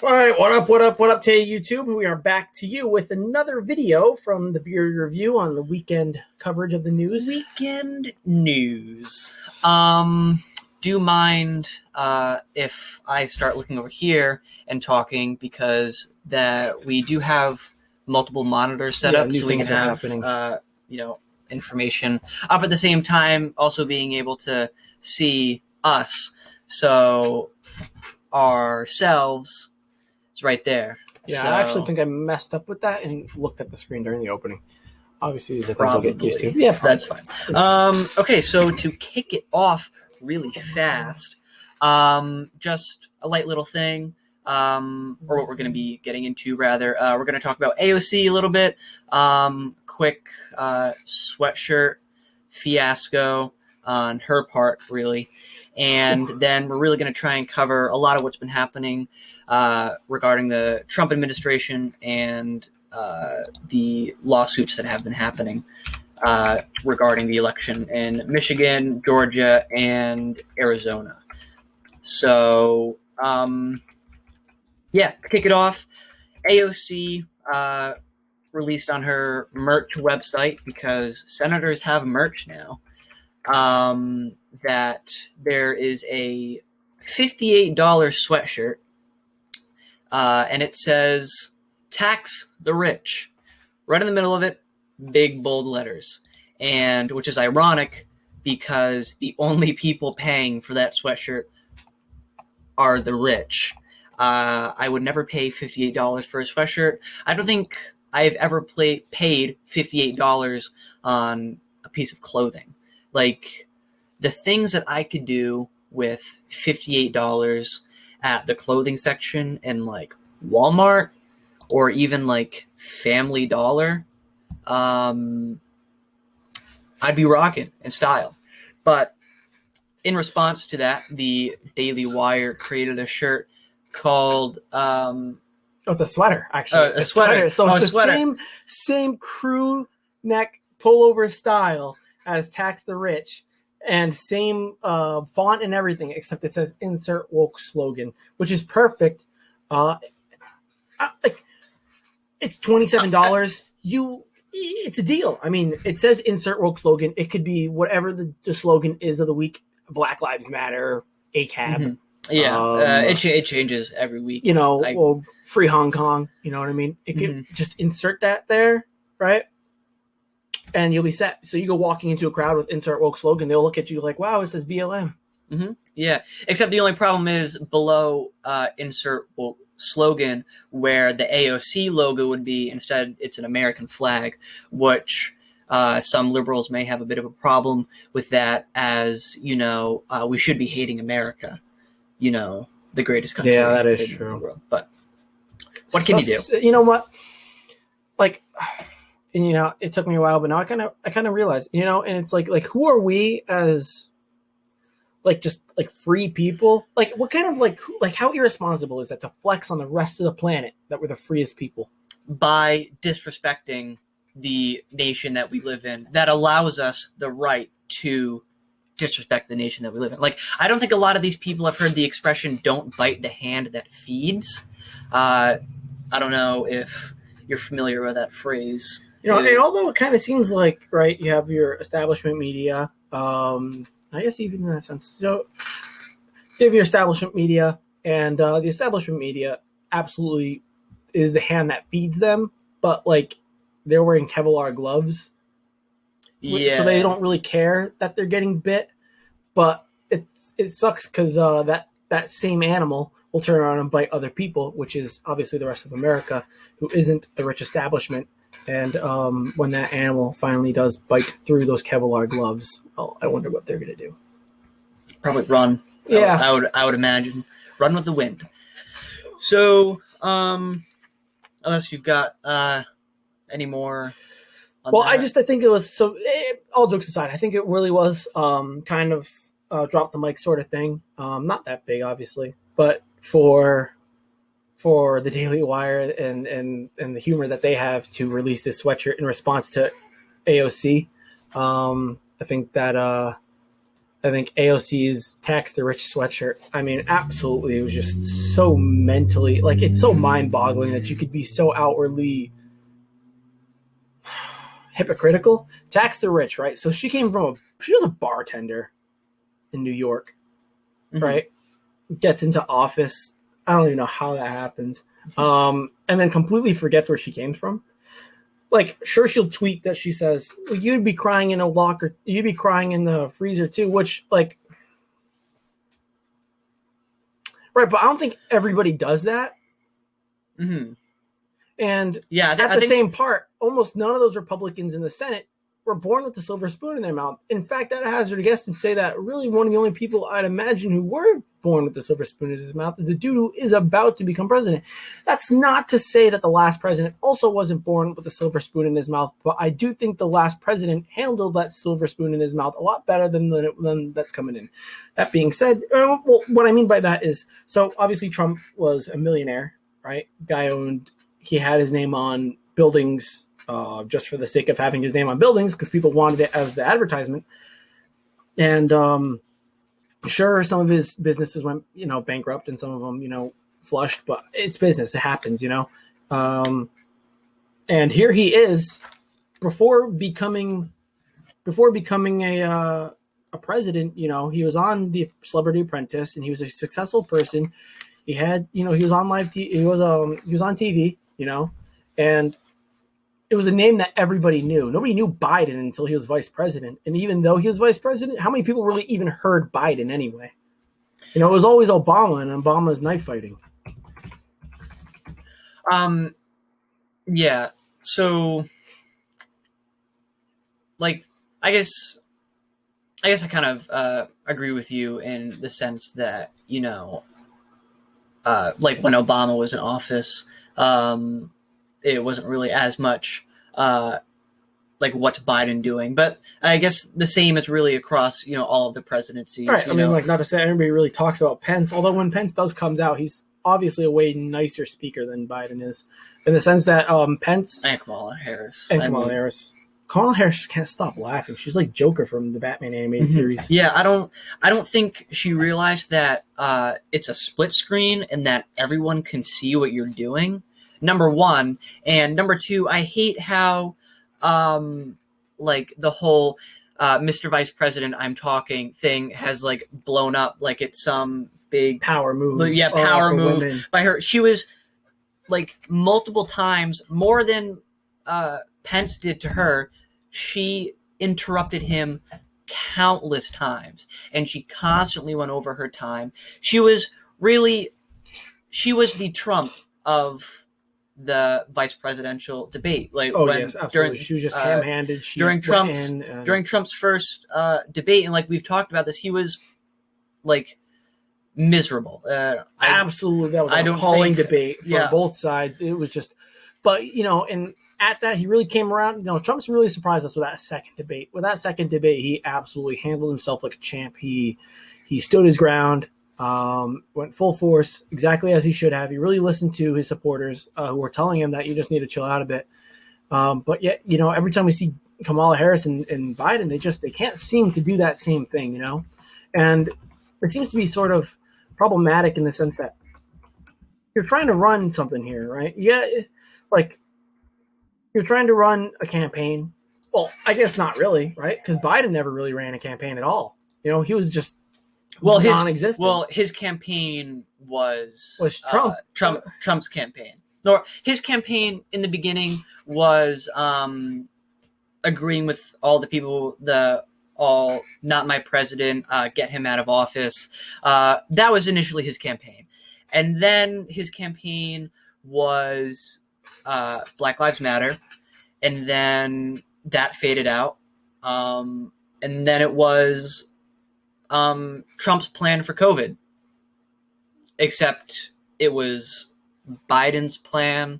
All right, what up, what up, what up to YouTube? We are back to you with another video from the Beer Review on the weekend coverage of the news. Weekend news. Do you mind if I start looking over here and talking, because that we do have multiple monitors set up, so we can have information up at the same time, also being able to see us. So ourselves is right there. Yeah, so, I actually think I messed up with that and looked at the screen during the opening. Obviously, these are things I'll get used to. Yeah, that's fine. Okay, so to kick it off really fast, just a light little thing, or what we're going to be getting into, rather. We're going to talk about AOC a little bit, quick Sweatshirt fiasco on her part, really. And then we're really going to try and cover a lot of what's been happening regarding the Trump administration and the lawsuits that have been happening regarding the election in Michigan, Georgia, and Arizona. So, to kick it off, AOC released on her merch website, because senators have merch now, that there is a $58 sweatshirt, and it says, "Tax the rich," right in the middle of it, big bold letters, and which is ironic because the only people paying for that sweatshirt are the rich. I would never pay $58 for a sweatshirt. I don't think I've ever paid $58 on a piece of clothing. Like, the things that I could do with $58 at the clothing section in like Walmart or even like Family Dollar, I'd be rocking in style. But in response to that, the Daily Wire created a shirt called it's a sweater, actually. A sweater. So it's the same crew neck pullover style as Tax the Rich, and same font and everything, except it says "Insert Woke Slogan," which is perfect. It's $27. It's a deal. I mean, it says "Insert Woke Slogan." It could be whatever the slogan is of the week. Black Lives Matter, ACAB. Mm-hmm. Yeah, it changes every week. Free Hong Kong. You know what I mean? It could just insert that there, right? And you'll be set. So you go walking into a crowd with "Insert Woke Slogan," they'll look at you like, "Wow, it says BLM." Mm-hmm. Yeah, except the only problem is below "Insert Woke Slogan," where the AOC logo would be. Instead, it's an American flag, which some liberals may have a bit of a problem with that, as, we should be hating America, the greatest country. Yeah, that is true. In the world. But what can you do? You know what? Like, and it took me a while, but now I kind of realize, and it's like who are we as just free people? Like, what kind of how irresponsible is that to flex on the rest of the planet that we're the freest people? By disrespecting the nation that we live in, that allows us the right to disrespect the nation that we live in. Like, I don't think a lot of these people have heard the expression "don't bite the hand that feeds." I don't know if you're familiar with that phrase. And although it kind of seems like, right, you have your establishment media, I guess even in that sense. So you have your establishment media, and the establishment media absolutely is the hand that feeds them, but they're wearing Kevlar gloves. Yeah. So they don't really care that they're getting bit, but it sucks because that same animal will turn around and bite other people, which is obviously the rest of America, who isn't the rich establishment. And when that animal finally does bite through those Kevlar gloves, I wonder what they're going to do. Probably run. Yeah, I would imagine run with the wind. So, unless you've got any more. I think it was all jokes aside, I think it really was kind of drop the mic sort of thing. Not that big, obviously, but for the Daily Wire and the humor that they have to release this sweatshirt in response to AOC, I think that I think AOC's tax the rich sweatshirt. I mean, absolutely, it was just so mentally, like, it's so mind-boggling that you could be so outwardly hypocritical. Tax the rich, right? So she was a bartender in New York, right? Gets into office. I don't even know how that happens. And then completely forgets where she came from. Like, sure, she'll tweet that she says, well, you'd be crying in a locker, you'd be crying in the freezer too, which, like, right, but I don't think everybody does that. And yeah, at the same part, almost none of those Republicans in the Senate were born with the silver spoon in their mouth. In fact, I'd hazard a guess and say that really one of the only people I'd imagine who were born with the silver spoon in his mouth is the dude who is about to become president. That's not to say that the last president also wasn't born with the silver spoon in his mouth, but I do think the last president handled that silver spoon in his mouth a lot better than that's coming in. That being said, well, what I mean by that is, so obviously Trump was a millionaire, right? He had his name on buildings just for the sake of having his name on buildings because people wanted it as the advertisement. And sure, some of his businesses went, bankrupt and some of them, flushed, but it's business. It happens, and here he is before becoming a president. He was on the Celebrity Apprentice and he was a successful person. He had, he was on live TV. He was on TV, and it was a name that everybody knew. Nobody knew Biden until he was vice president. And even though he was vice president, how many people really even heard Biden anyway? It was always Obama and Obama's knife fighting. Yeah. So, like, I guess I kind of agree with you in the sense that, like when Obama was in office, it wasn't really as much like what's Biden doing, but I guess the same is really across all of the presidencies. Right. I mean, like, not to say anybody really talks about Pence, although when Pence comes out, he's obviously a way nicer speaker than Biden is, in the sense that Pence and Kamala Harris Kamala Harris just can't stop laughing. She's like Joker from the Batman animated series. Yeah, I don't think she realized that it's a split screen and that everyone can see what you're doing. Number one, and number two, I hate how like the whole Mr. Vice President I'm talking thing has like blown up like it's some big power move. Yeah, power move women. By her. She was like multiple times more than Pence did to her. She interrupted him countless times and she constantly went over her time. She was the Trump of the vice presidential debate. Like, yes, absolutely. She was just ham-handed. During Trump's first debate, and like we've talked about this, he was like miserable. Absolutely, that was an appalling debate for both sides. It was just, but and at that he really came around. Trump's really surprised us with that second debate. With that second debate, he absolutely handled himself like a champ. He stood his ground. Went full force, exactly as he should have. He really listened to his supporters who were telling him that you just need to chill out a bit. But yet, every time we see Kamala Harris and Biden, they can't seem to do that same thing, And it seems to be sort of problematic in the sense that you're trying to run something here, right? Yeah, like you're trying to run a campaign. Well, I guess not really, right? Because Biden never really ran a campaign at all. He was just non-existent. His campaign was Trump. Trump's campaign. No, his campaign in the beginning was agreeing with all the people, not my president, get him out of office. That was initially his campaign. And then his campaign was Black Lives Matter. And then that faded out. And then it was Trump's plan for COVID, except it was Biden's plan.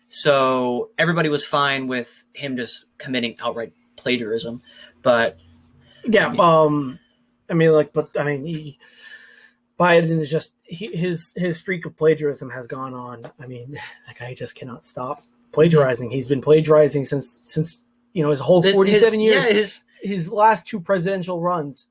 So everybody was fine with him just committing outright plagiarism. But yeah, Biden is just his streak of plagiarism has gone on. I mean, that guy just cannot stop plagiarizing. He's been plagiarizing since his whole 47 years. Yeah, his last two presidential runs.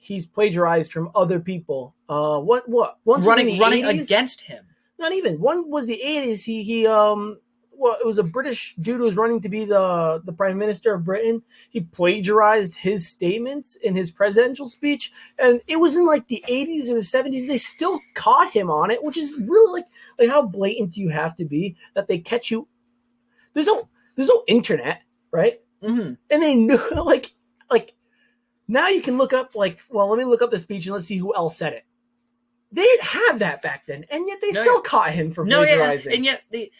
he's plagiarized from other people. What? Once running against him. Not even. One was the 80s. He well, it was a British dude who was running to be the Prime Minister of Britain. He plagiarized his statements in his presidential speech, and it was in like the 80s or the 70s. They still caught him on it, which is really like how blatant do you have to be that they catch you? There's no internet, right? Mm-hmm. And they knew like now you can look up let me look up the speech and let's see who else said it. They didn't have that back then, and yet they still caught him for plagiarizing. And yet they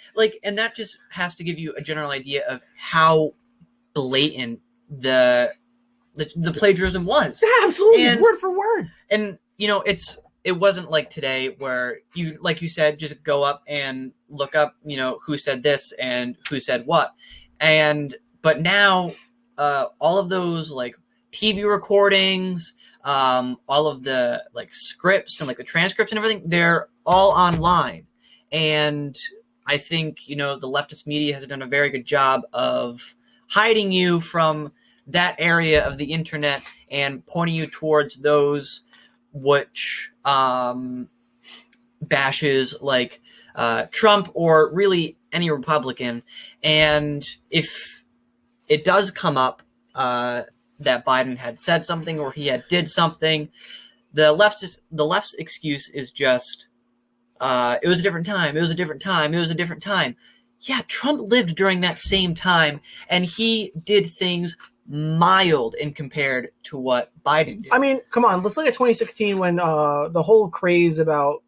and that just has to give you a general idea of how blatant the plagiarism was. Yeah, absolutely, and, word for word. And it wasn't like today where you, like you said, just go up and look up, who said this and who said what, but now all of those like TV recordings. All of the like scripts and like the transcripts and everything, they're all online. And I think, the leftist media has done a very good job of hiding you from that area of the internet and pointing you towards those which bashes like Trump or really any Republican. And if it does come up, that Biden had said something or he had did something, the left's excuse is just it was a different time. It was a different time. It was a different time. Yeah, Trump lived during that same time, and he did things mild in compared to what Biden did. I mean, come on, let's look at 2016 when the whole craze about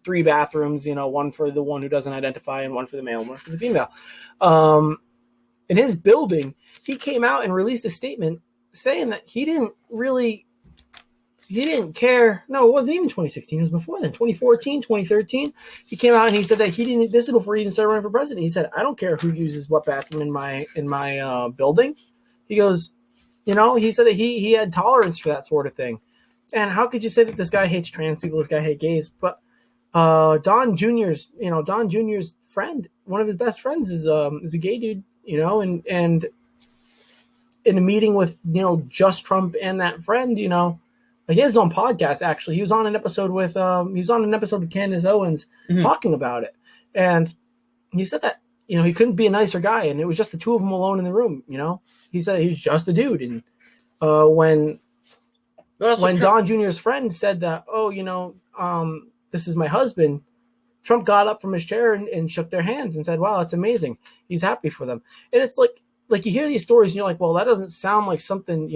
3 bathrooms, one for the one who doesn't identify and one for the male and one for the female. In his building, he came out and released a statement saying that he didn't care. No, it wasn't even 2016. It was before then, 2014, 2013. He came out and he said that he didn't, this is before he even started running for president. He said, I don't care who uses what bathroom in my building. He goes, he said that he had tolerance for that sort of thing. And how could you say that this guy hates trans people, this guy hates gays? But Don Jr.'s friend, one of his best friends is a gay dude, and in a meeting with, just Trump and that friend, he has his own podcast, actually. He was on an episode with Candace Owens talking about it. And he said that, he couldn't be a nicer guy. And it was just the two of them alone in the room, He said he was just a dude. And when Don Jr.'s friend said that, this is my husband, Trump got up from his chair and shook their hands and said, wow, that's amazing. He's happy for them. And it's like you hear these stories and you're like, well, that doesn't sound like something,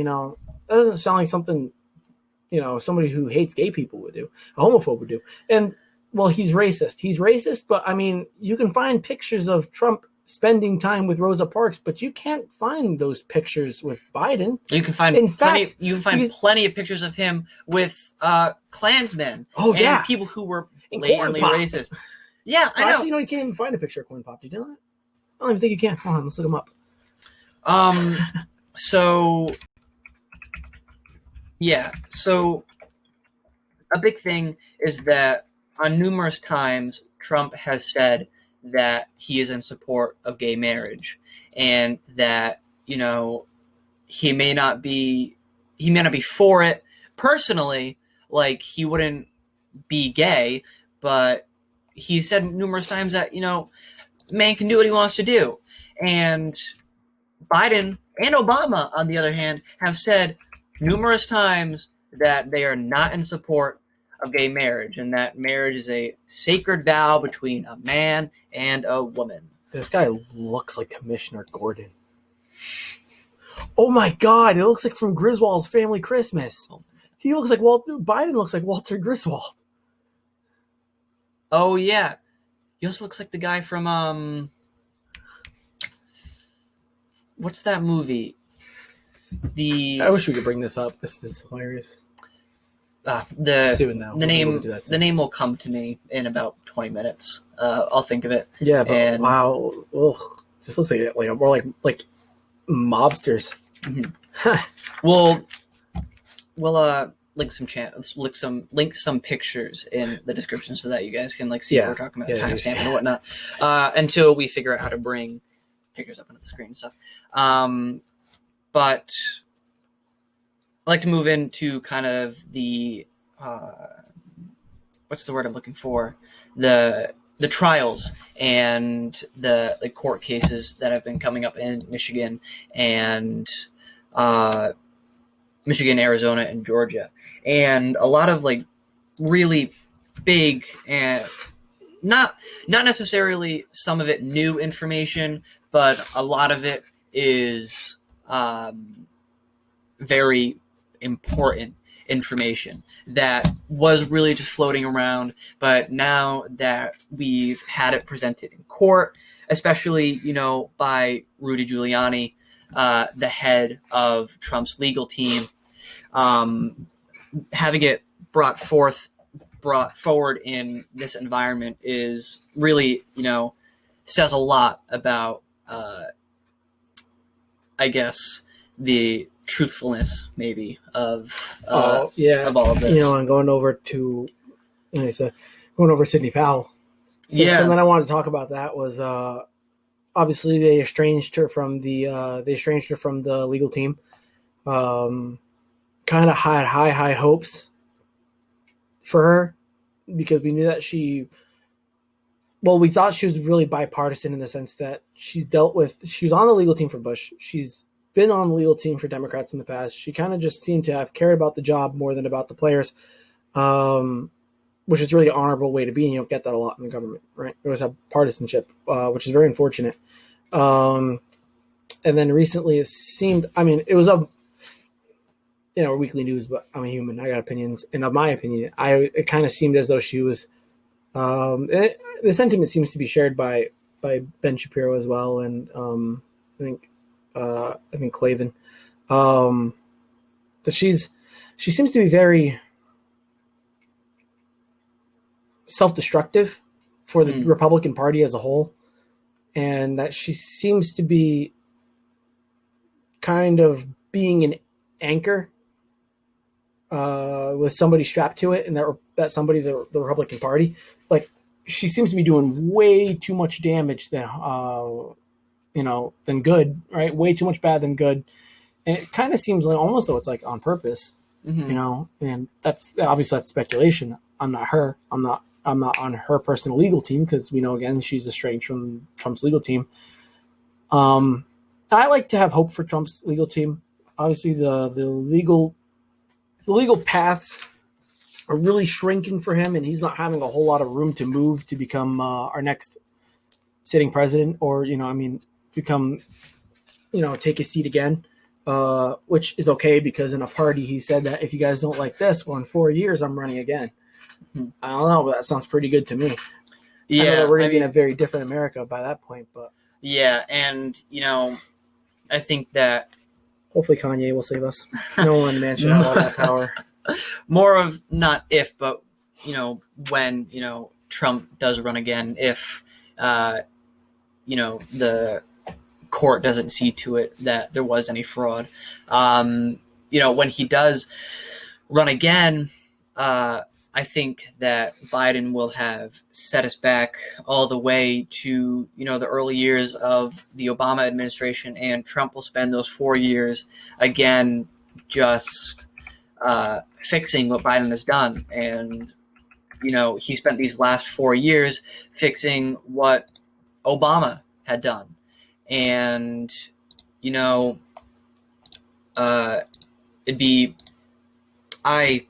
somebody who hates gay people would do, a homophobe would do. And well, he's racist, but I mean, you can find pictures of Trump spending time with Rosa Parks, but you can't find those pictures with Biden. You can find plenty of pictures of him with Klansmen and people who were blatantly racist. Yeah, I know. Actually, you can't even find a picture of Corn Pop. Do you know that? I don't even think you can. Hold on, let's look him up. So a big thing is that on numerous times Trump has said that he is in support of gay marriage and that, he may not be for it personally, like he wouldn't be gay, but he said numerous times that, man can do what he wants to do. And Biden and Obama, on the other hand, have said numerous times that they are not in support of gay marriage and that marriage is a sacred vow between a man and a woman. This guy looks like Commissioner Gordon. Oh my God, it looks like from Griswold's Family Christmas. He looks like Biden looks like Walter Griswold. Oh yeah. He also looks like the guy from what's that movie? I wish we could bring this up. This is hilarious. The name will come to me in about 20 minutes. I'll think of it. Yeah, but wow. Ugh. It just looks like more like mobsters. Mm-hmm. We'll link some pictures in the description so that you guys can see what we're talking about, timestamp and whatnot. Until we figure out how to bring pictures up onto the screen and stuff. But like to move into kind of the what's the word I'm looking for? The trials and the court cases that have been coming up in Michigan and Arizona, and Georgia, and a lot of like really big and not necessarily some of it new information, but a lot of it is very important information that was really just floating around. But now that we've had it presented in court, especially, by Rudy Giuliani, the head of Trump's legal team, having it brought forward in this environment is really, says a lot about, I guess, the truthfulness maybe of all of this. And going over Sidney Powell. So something I wanted to talk about that was obviously they estranged her from the legal team. Kind of had high hopes for her because we knew that we thought she was really bipartisan in the sense that she was on the legal team for Bush. She's been on the legal team for Democrats in the past. She kind of just seemed to have cared about the job more than about the players, which is really an honorable way to be, and you don't get that a lot in the government, right? It was a partisanship, which is very unfortunate. And then recently it seemed, it was weekly news, but I'm a human. I got opinions. And of my opinion, it kind of seemed as though she was, the sentiment seems to be shared by Ben Shapiro as well. And I think Clavin, that she seems to be very self-destructive for the Republican Party as a whole. And that she seems to be kind of being an anchor with somebody strapped to it, and that somebody's the Republican Party. Like, she seems to be doing way too much damage than good, right? Way too much bad than good. And it kind of seems like almost though it's like on purpose, and that's obviously that's speculation. I'm not her. I'm not on her personal legal team because we know, again, she's estranged from Trump's legal team. I like to have hope for Trump's legal team. Obviously the legal paths are really shrinking for him, and he's not having a whole lot of room to move to become our next sitting president, or become, take his seat again, which is okay because in a party he said that if you guys don't like this, well, in 4 years I'm running again. I don't know, but that sounds pretty good to me. Yeah, I know that we're going to be in a very different America by that point, but yeah, and I think that hopefully Kanye will save us. No one man should have all that power. More of not if, but when Trump does run again, if the court doesn't see to it that there was any fraud. When he does run again, I think that Biden will have set us back all the way to, the early years of the Obama administration, and Trump will spend those 4 years again just fixing what Biden has done. And, he spent these last 4 years fixing what Obama had done. And, I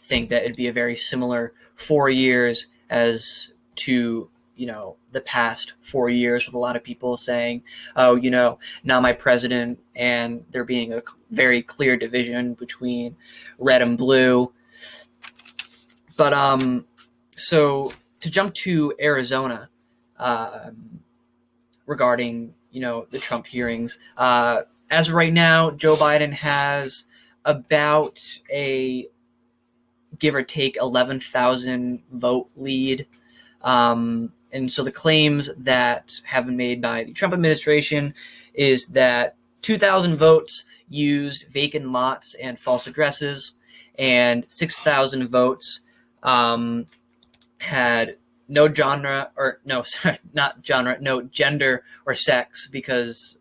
think that it'd be a very similar 4 years as to, the past 4 years, with a lot of people saying, oh, now my president, and there being a very clear division between red and blue. But, so to jump to Arizona, regarding, the Trump hearings, as of right now, Joe Biden has about a give or take 11,000 vote lead. And so the claims that have been made by the Trump administration is that 2,000 votes used vacant lots and false addresses, and 6,000 votes had no gender or sex, because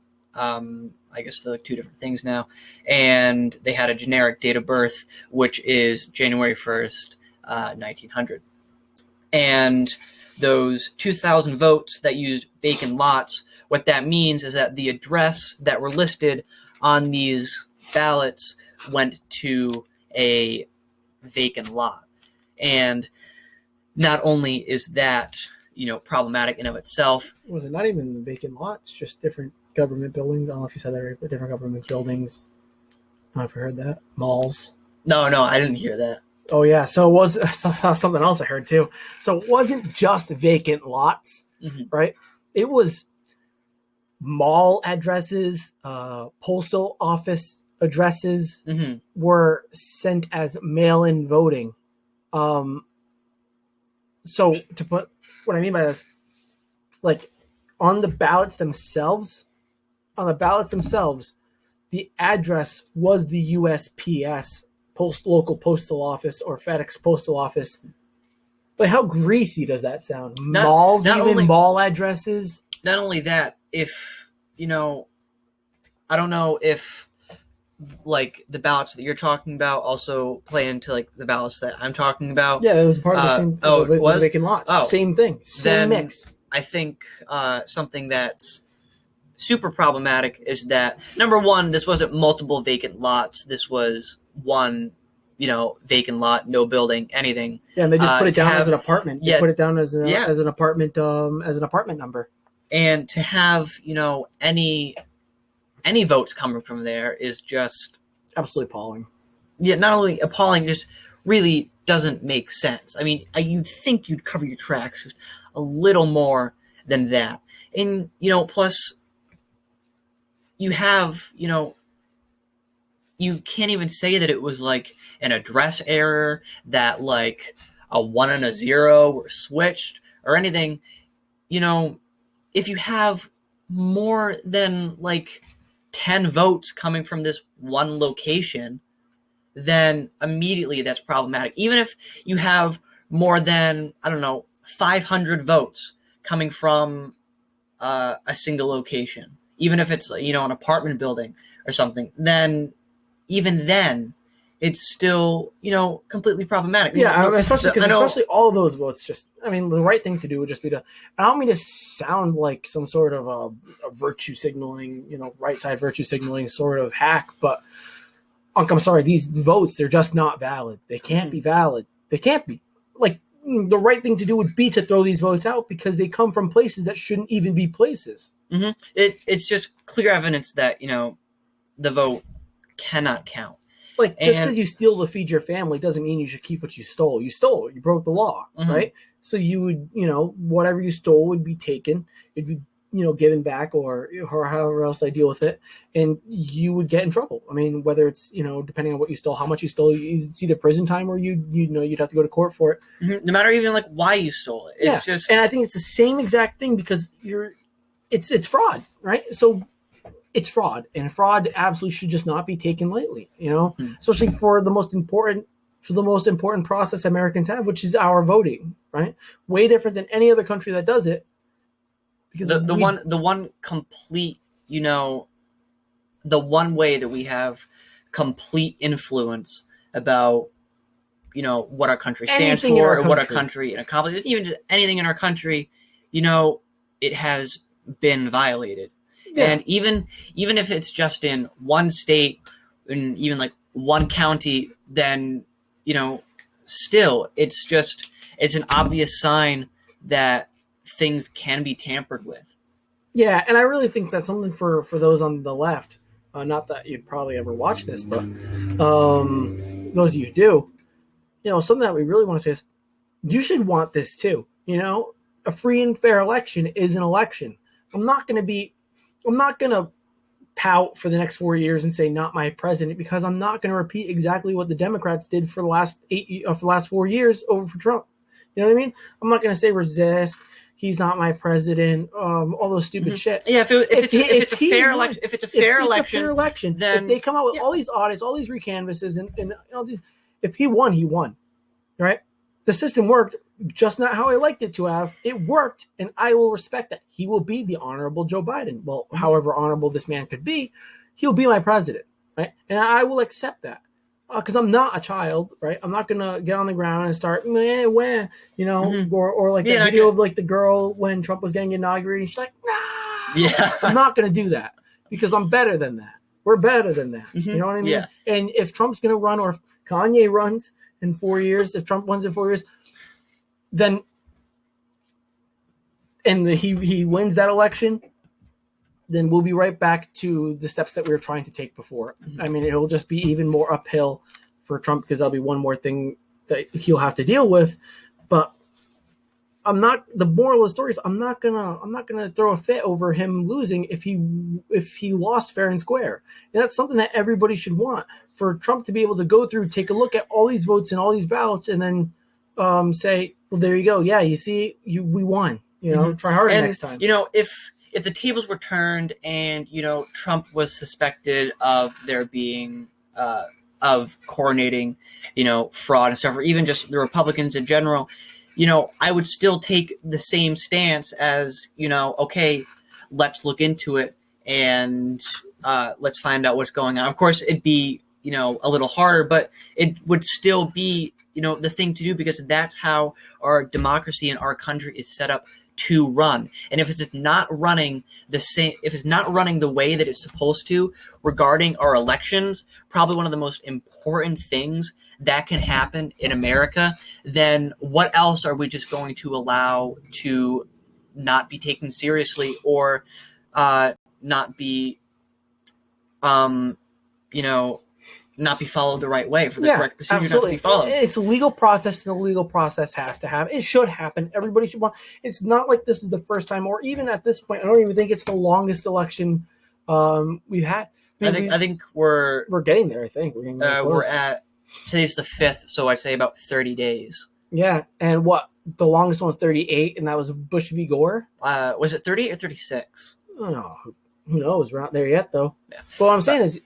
I guess they're like two different things now. And they had a generic date of birth, which is January 1st, 1900. And those 2,000 votes that used vacant lots, what that means is that the address that were listed on these ballots went to a vacant lot. And not only is that, problematic in of itself. Was it not even vacant lots, just different government buildings? I don't know if you said that right, but different government buildings. I don't know if you heard that. Malls. No, I didn't hear that. Oh, yeah. So it was something else I heard, too. So it wasn't just vacant lots, right? It was mall addresses, postal office addresses were sent as mail-in voting. So to put what I mean by this, like on the ballots themselves, the address was the USPS, local postal office, or FedEx postal office. Like, how greasy does that sound? Malls, mall addresses. Not only that, if I don't know if like the ballots that you're talking about also play into like the ballots that I'm talking about. Yeah, it was part of the same. It was vacant lots. Oh, same thing. Same mix. I think something that's super problematic is that, number one, this wasn't multiple vacant lots. This was one, vacant lot, no building, anything. Yeah, and they just put it down as an apartment. Yeah, put it down as an apartment number. And to have any votes coming from there is just absolutely appalling. Yeah, not only appalling, just really doesn't make sense. I mean, you'd think you'd cover your tracks just a little more than that. And, plus you have, you can't even say that it was like an address error, that like a 1 and a 0 were switched or anything. If you have more than like 10 votes coming from this one location, then immediately that's problematic. Even if you have more than, 500 votes coming from a single location, even if it's, an apartment building or something, then even then it's still, completely problematic. Yeah, especially all those votes the right thing to do would just be to, I don't mean to sound like some sort of a virtue signaling, right side virtue signaling sort of hack, but I'm sorry, these votes, they're just not valid. They can't be valid. They can't be. Like, the right thing to do would be to throw these votes out because they come from places that shouldn't even be places. It's just clear evidence that, the vote cannot count. Like, just because you steal to feed your family doesn't mean you should keep what you stole. You stole it. You broke the law, right? So you would, whatever you stole would be taken. It'd be, given back or however else they deal with it. And you would get in trouble. I mean, whether it's, depending on what you stole, how much you stole, it's either prison time or you'd have to go to court for it. No matter even like why you stole it. It's just. And I think it's the same exact thing because it's fraud, right? So it's fraud, and fraud absolutely should just not be taken lightly, especially for the most important process Americans have, which is our voting, right? Way different than any other country that does it. Because the one complete, the one way that we have complete influence about, what our country stands for, or what our country accomplishes, even just anything in our country, it has been violated. Yeah. And even if it's just in one state and even like one county, then, still it's an obvious sign that things can be tampered with. Yeah, and I really think that's something for those on the left. Not that you'd probably ever watch this, but those of you who do, something that we really want to say is you should want this too. A free and fair election is an election. I'm not going to pout for the next 4 years and say not my president, because I'm not going to repeat exactly what the Democrats did for the last 4 years over for Trump. You know what I mean? I'm not going to say resist. He's not my president. All those stupid shit. Yeah, if it's a fair election, then if they come out with all these audits, all these recanvasses, and all these, if he won, he won, right? The system worked, just not how I liked it to have. It worked, and I will respect that. He will be the honorable Joe Biden. Well, however honorable this man could be, he'll be my president, right? And I will accept that because I'm not a child, right? I'm not gonna get on the ground and start, when, or like that video of like the girl when Trump was getting inaugurated. She's like, nah, Yeah. I'm not gonna do that because I'm better than that. We're better than that. You know what I mean? Yeah. And if Trump's gonna run, or if Kanye runs in 4 years, if Trump runs in 4 years, then he wins that election, then we'll be right back to the steps that we were trying to take before. I mean, it'll just be even more uphill for Trump because there'll be one more thing that he'll have to deal with. But the moral of the story is I'm not gonna throw a fit over him losing if he lost fair and square. And that's something that everybody should want, for Trump to be able to go through, take a look at all these votes and all these ballots, and then say, well, there you go. Yeah, you see, we won. Try harder next time. If the tables were turned and, Trump was suspected of there being, of coordinating, fraud and stuff, or even just the Republicans in general, I would still take the same stance as, okay, let's look into it and let's find out what's going on. Of course, it'd be, a little harder, but it would still be, the thing to do, because that's how our democracy and our country is set up to run. And if it's not running the way that it's supposed to regarding our elections, probably one of the most important things that can happen in America, then what else are we just going to allow to not be taken seriously, or not be not be followed the right way, for the correct procedure not to be followed. It's a legal process, and the legal process has to happen. It should happen. Everybody should want. It's not like this is the first time, or even at this point, I don't even think it's the longest election we've had. I think we're getting there. I think we're getting there. We're at, today's the 5th, so I'd say about 30 days. Yeah, and the longest one was 38, and that was Bush v. Gore. Was it 38 or 36? I don't know. Who knows? We're not there yet, though. Yeah. But what I'm saying is,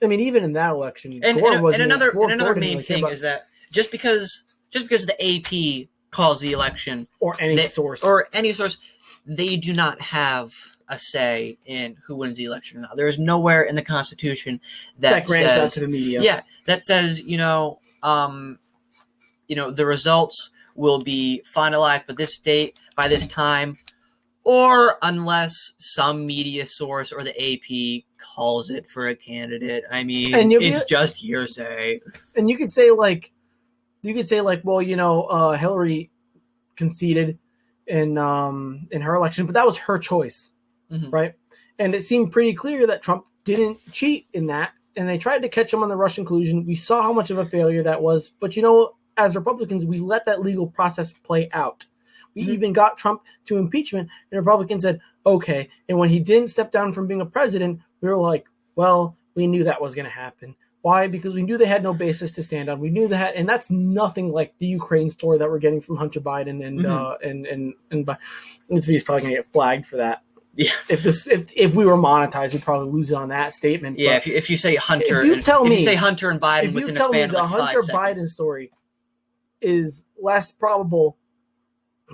I mean, even in that election, another main thing is that just because the AP calls the election, or any source, they do not have a say in who wins the election or not. There is nowhere in the Constitution that grants says that to the media. Yeah, that says the results will be finalized by this date, by this time, or unless some media source or the AP calls it for a candidate. I mean, it's just hearsay. And you could say well, Hillary conceded in her election, but that was her choice, right? And it seemed pretty clear that Trump didn't cheat in that, and they tried to catch him on the Russian collusion. We saw how much of a failure that was, but as Republicans, we let that legal process play out. We even got Trump to impeachment, and Republicans said, okay. And when he didn't step down from being a president, we were like, well, we knew that was going to happen. Why? Because we knew they had no basis to stand on. We knew that, and that's nothing like the Ukraine story that we're getting from Hunter Biden and he's probably going to get flagged for that. Yeah. If we were monetized, we'd probably lose it on that statement. Yeah. But if you say Hunter, if you say Hunter and Biden within a span of like 5 seconds, Hunter Biden story is less probable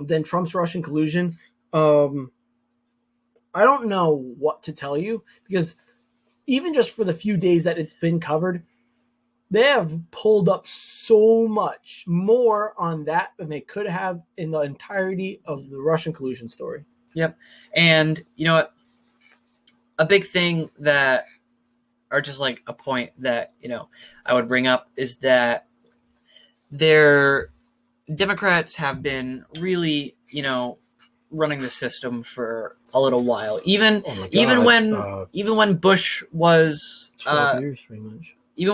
than Trump's Russian collusion, I don't know what to tell you, because even just for the few days that it's been covered, they have pulled up so much more on that than they could have in the entirety of the Russian collusion story. Yep. And you know what? A big thing that, or just like a point that, I would bring up is that Democrats have been really, running the system for a little while. Even when Bush was 12 years pretty much. They've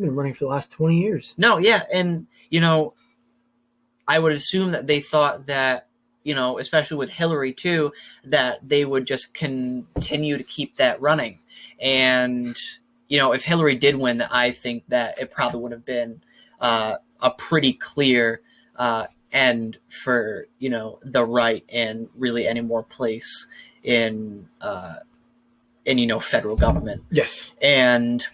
been running for the last 20 years. No, yeah, and I would assume that they thought that, especially with Hillary too, that they would just continue to keep that running. And if Hillary did win, I think that it probably would have been a pretty clear end for the right, and really any more place in federal government. Yes. And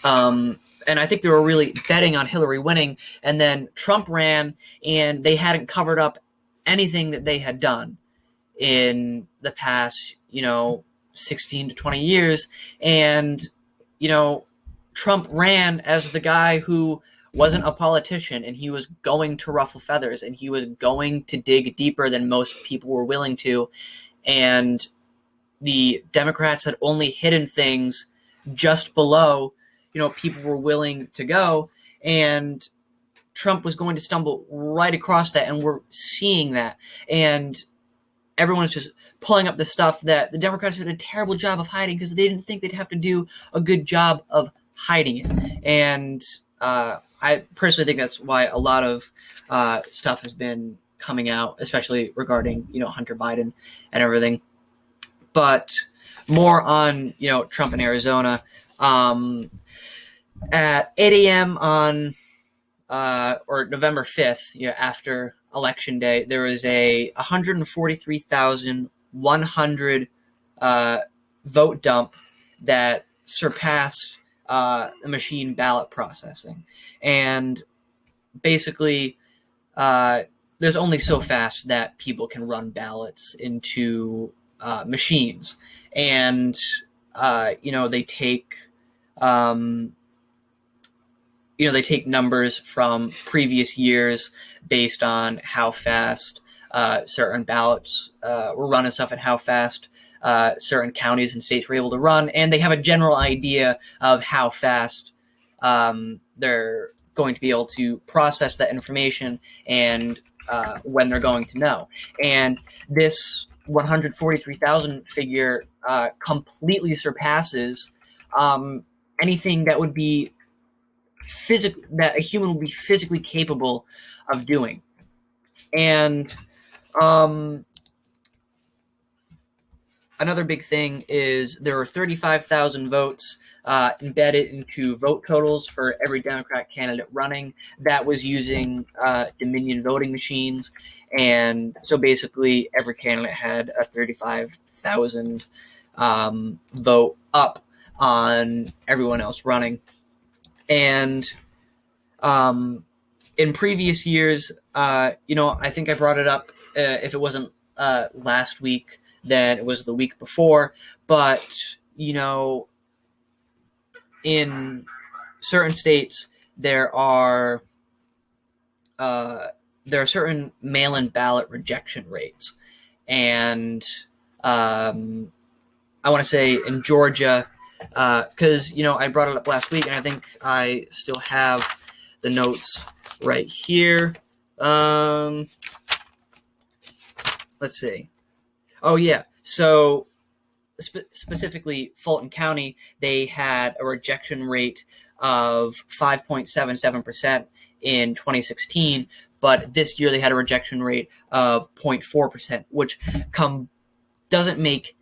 I think they were really betting on Hillary winning, and then Trump ran, and they hadn't covered up anything that they had done in the past 16 to 20 years. And, Trump ran as the guy who wasn't a politician, and he was going to ruffle feathers, and he was going to dig deeper than most people were willing to. And the Democrats had only hidden things just below, people were willing to go. And Trump was going to stumble right across that, and we're seeing that. And everyone's just pulling up the stuff that the Democrats did a terrible job of hiding because they didn't think they'd have to do a good job of hiding it. And I personally think that's why a lot of stuff has been coming out, especially regarding, Hunter Biden and everything. But more on, Trump in Arizona. At 8 a.m. on or November 5th, after Election Day, there was a 143,100 vote dump that surpassed the machine ballot processing. And basically, there's only so fast that people can run ballots into machines. And, they take... they take numbers from previous years based on how fast certain ballots were run and stuff, and how fast certain counties and states were able to run. And they have a general idea of how fast they're going to be able to process that information and when they're going to know. And this 143,000 figure completely surpasses anything that would be that a human will be physically capable of doing. And another big thing is there were 35,000 votes embedded into vote totals for every Democrat candidate running. That was using Dominion voting machines. And so basically every candidate had a 35,000 vote up on everyone else running. And in previous years, I think I brought it up. If it wasn't last week, then it was the week before. But, in certain states, there are certain mail-in ballot rejection rates. And I want to say in Georgia, because I brought it up last week, and I think I still have the notes right here. Let's see. Oh yeah. So specifically, Fulton County, they had a rejection rate of 5.77% in 2016, but this year they had a rejection rate of 0.4%, which doesn't make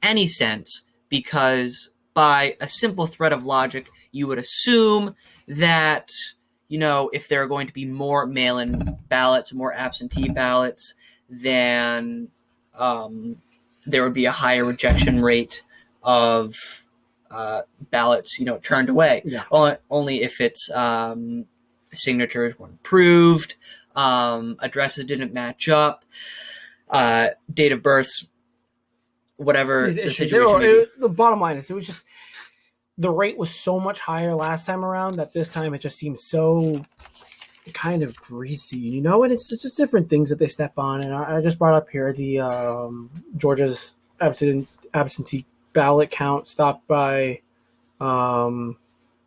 any sense, because by a simple thread of logic, you would assume that, if there are going to be more mail-in ballots, more absentee ballots, then there would be a higher rejection rate of ballots, turned away. Yeah. Only if it's signatures weren't approved, addresses didn't match up, date of births, whatever the situation. The bottom line is, it was just the rate was so much higher last time around that this time it just seems so kind of greasy, and it's just different things that they step on. And I just brought up here the Georgia's absentee ballot count stopped by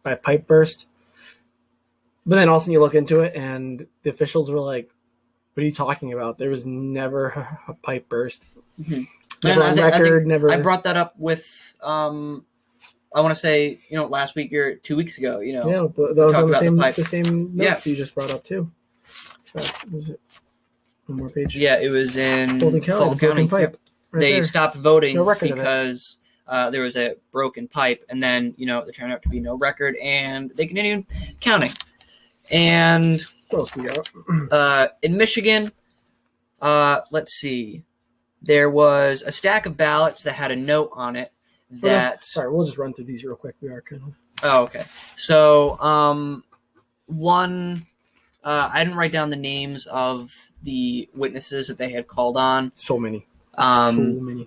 pipe burst. But then also you look into it, and the officials were like, "What are you talking about? There was never a pipe burst." Mm-hmm. Never on record. Never. I brought that up with I want to say, last week or 2 weeks ago. Yeah, that was on the same notes you just brought up too. Was it one more page? Yeah, it was in Fulton County. Pipe. Right they there. Stopped voting because there was a broken pipe, and then there turned out to be no record, and they continued counting. And what else we got? In Michigan, let's see, there was a stack of ballots that had a note on it that. We'll just run through these real quick. We are kind of. Oh, okay. So, one. I didn't write down the names of the witnesses that they had called on. So many.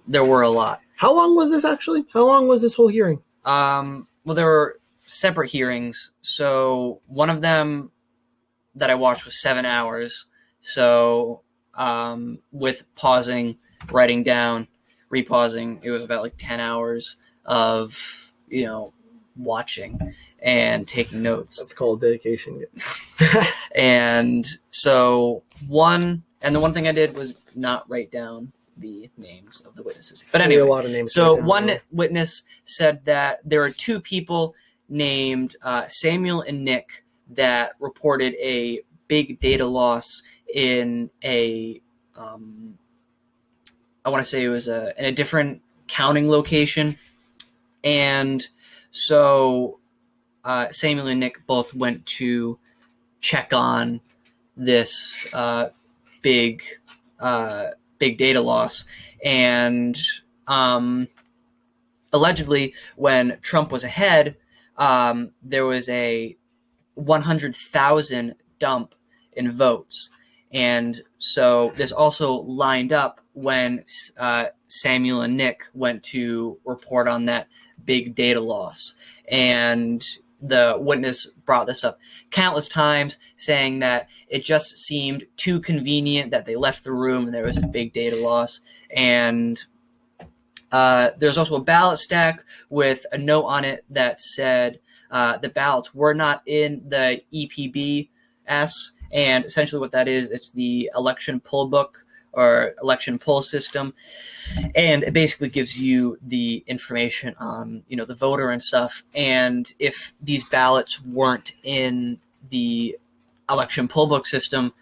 There were a lot. How long was this actually? How long was this whole hearing? Well, there were separate hearings. So one of them that I watched was 7 hours. So with pausing, writing down, repausing, it was about like 10 hours of, watching and taking notes. That's called dedication. And so the one thing I did was not write down the names of the witnesses. But anyway, a lot of names. so one witness said that there are two people named Samuel and Nick that reported a big data loss in I want to say it was in a different counting location. And so Samuel and Nick both went to check on this big data loss. And allegedly, when Trump was ahead, there was a 100,000 dump in votes. And so this also lined up when Samuel and Nick went to report on that big data loss. And the witness brought this up countless times, saying that it just seemed too convenient that they left the room and there was a big data loss. And there's also a ballot stack with a note on it that said the ballots were not in the EPBS. And essentially what that is, it's the election poll book or election poll system. And it basically gives you the information on, the voter and stuff. And if these ballots weren't in the election poll book system,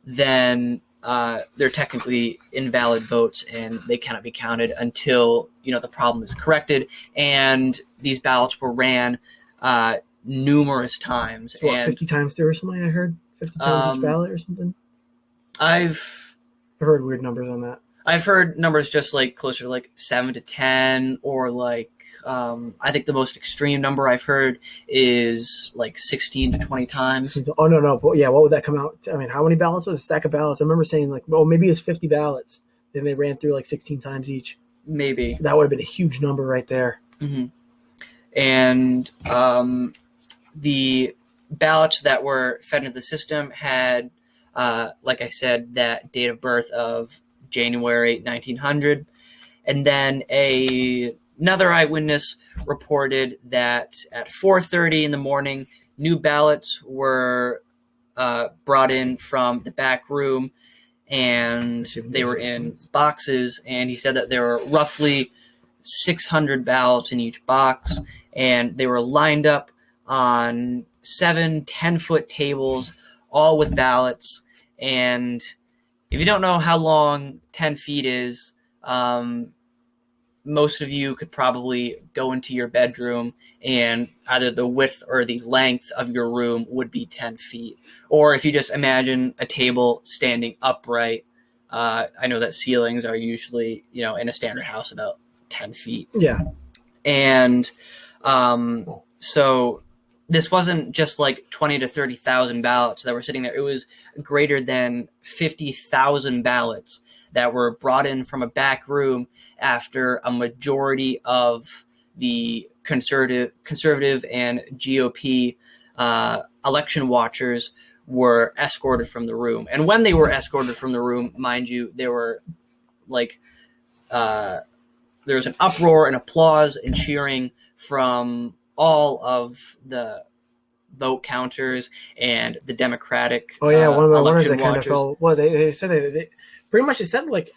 then they're technically invalid votes and they cannot be counted until, the problem is corrected. And these ballots were ran numerous times. So 50 times through or something, I heard? 50 times each ballot or something? I've heard weird numbers on that. I've heard numbers just like closer to like 7 to 10, or like I think the most extreme number I've heard is like 16 to 20 times. Oh no! But yeah, what would that come out? I mean, how many ballots was a stack of ballots? I remember saying like, oh, maybe it's 50 ballots. Then they ran through like 16 times each. Maybe that would have been a huge number right there. Mm-hmm. And the ballots that were fed into the system had, like I said, that date of birth of January 1900. And then another eyewitness reported that at 4:30 in the morning, new ballots were brought in from the back room, and they were in boxes. And he said that there were roughly 600 ballots in each box, and they were lined up on 7 10-foot tables, all with ballots. And if you don't know how long 10 feet is, most of you could probably go into your bedroom and either the width or the length of your room would be 10 feet. Or if you just imagine a table standing upright, I know that ceilings are usually, in a standard house about 10 feet. Yeah. And so this wasn't just like 20 to 30,000 ballots that were sitting there. It was greater than 50,000 ballots that were brought in from a back room after a majority of the conservative and GOP election watchers were escorted from the room. And when they were escorted from the room, mind you, there were like there was an uproar and applause and cheering from all of the vote counters and the Democratic one of the election that kind watchers. of fell. Well, they said they pretty much it said like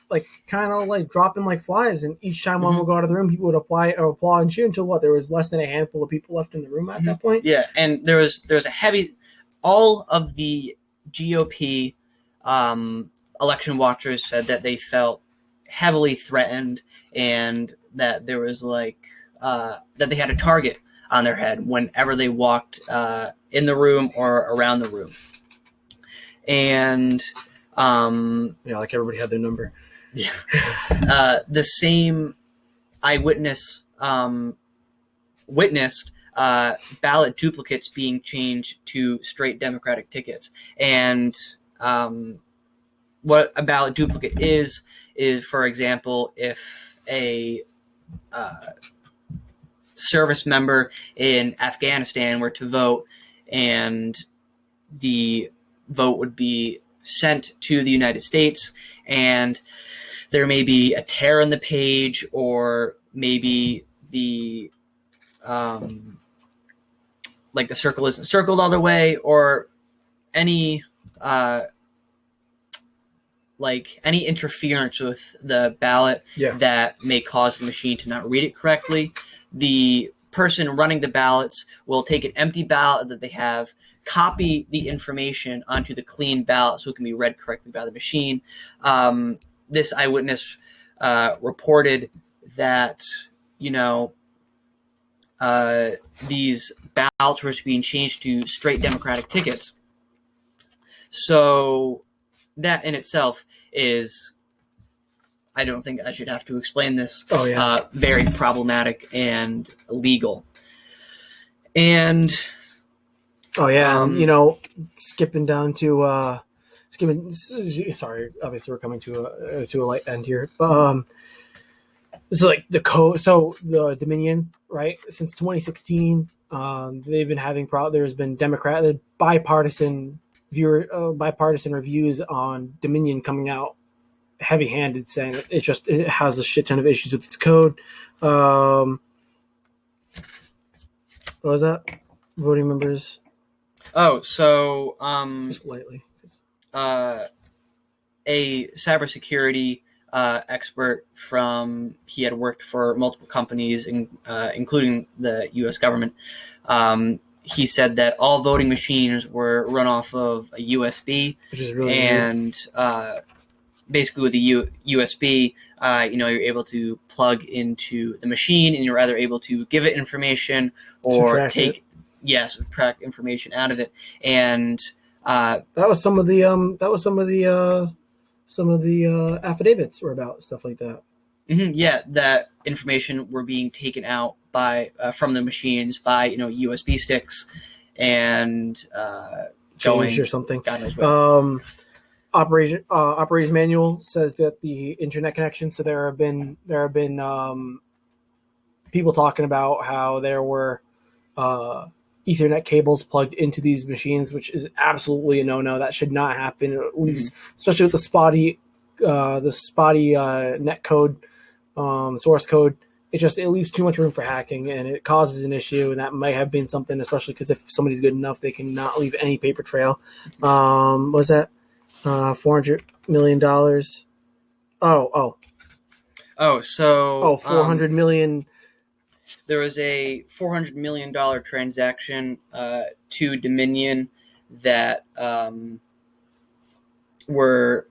kind of like dropping like flies, and each time one would go out of the room, people would applaud and cheer until there was less than a handful of people left in the room at that point. Yeah, and there was a heavy. All of the GOP election watchers said that they felt heavily threatened and that there was that they had a target on their head whenever they walked in the room or around the room. And like everybody had their number. Yeah. The same eyewitness witnessed ballot duplicates being changed to straight Democratic tickets. And what a ballot duplicate is, for example, if a service member in Afghanistan were to vote, and the vote would be sent to the United States, and there may be a tear in the page, or maybe the like the circle isn't circled all the way, or any any interference with the ballot that may cause the machine to not read it correctly. The person running the ballots will take an empty ballot that they have, copy the information onto the clean ballot so it can be read correctly by the machine. This eyewitness reported that, these ballots were being changed to straight Democratic tickets. So that in itself is, I don't think I should have to explain this, very problematic and illegal. And skipping down to sorry, obviously we're coming to a light end here, but it's like the code. So the Dominion, right? Since 2016, they've been having there's been bipartisan reviews on Dominion coming out heavy-handed, saying that it has a shit ton of issues with its code. What was that? Voting members. Oh, so just lightly. A cybersecurity expert he had worked for multiple companies, including the U.S. government. He said that all voting machines were run off of a USB, which is really and basically with the USB, you're able to plug into the machine, and you're either able to give it information or subtract information out of it. And that was some of the affidavits were about stuff like that. Mm-hmm, that information were being taken out from the machines by USB sticks and changed or something. God knows what. Operator's manual says that the internet connection. So there have been people talking about how there were Ethernet cables plugged into these machines, which is absolutely a no-no. That should not happen. It leaves, especially with the spotty net code, source code. It leaves too much room for hacking, and it causes an issue. And that might have been something, especially because if somebody's good enough, they can not leave any paper trail. What was that? $400 million. $400 million. There was a $400 million transaction to Dominion that were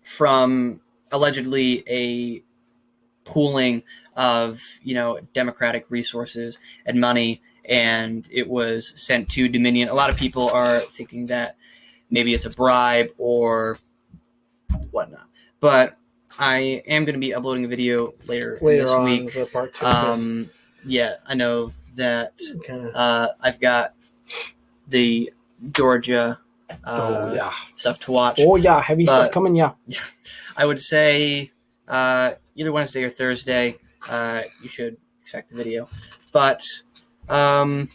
from allegedly a pooling of Democratic resources and money, and it was sent to Dominion. A lot of people are thinking that maybe it's a bribe or whatnot, but I am going to be uploading a video later this week. Part two I know that I've got the Georgia stuff to watch. Heavy stuff coming. I would say either Wednesday or Thursday you should expect the video, but you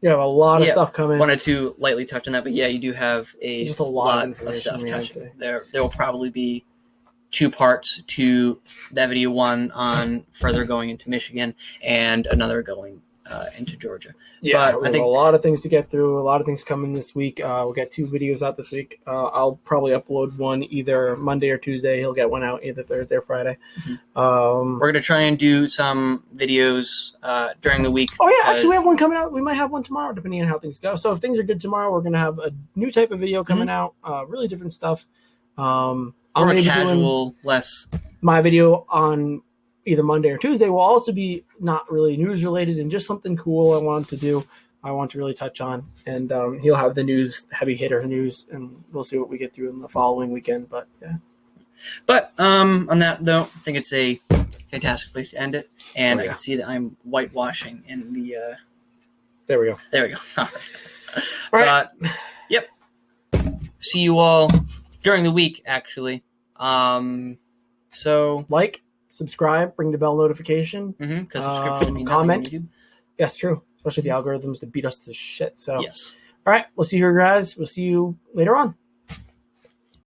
have a lot of stuff coming. Wanted to lightly touch on that, but you do have just a lot of stuff touching. There will probably be 2 parts to that video, one on further going into Michigan and another going into Georgia. But I think a lot of things to get through, a lot of things coming this week. We'll get 2 videos out this week. I'll probably upload one either Monday or Tuesday. He'll get one out either Thursday or Friday. We're going to try and do some videos during the week. Actually we have one coming out. We might have one tomorrow depending on how things go. So if things are good tomorrow, we're going to have a new type of video coming out, really different stuff. More casual, less. My video on either Monday or Tuesday will also be not really news related and just something cool I want to really touch on. And he'll have the news, heavy hitter news, and we'll see what we get through in the following weekend. But on that note, I think it's a fantastic place to end it. And I can see that I'm whitewashing in the. There we go. All right. See you all during the week, actually. So subscribe, ring the bell notification. Because subscriptions mean comment. nothing on YouTube. Yes, true. Especially the algorithms that beat us to shit. So, Yes. all right, we'll see you guys. We'll see you later on.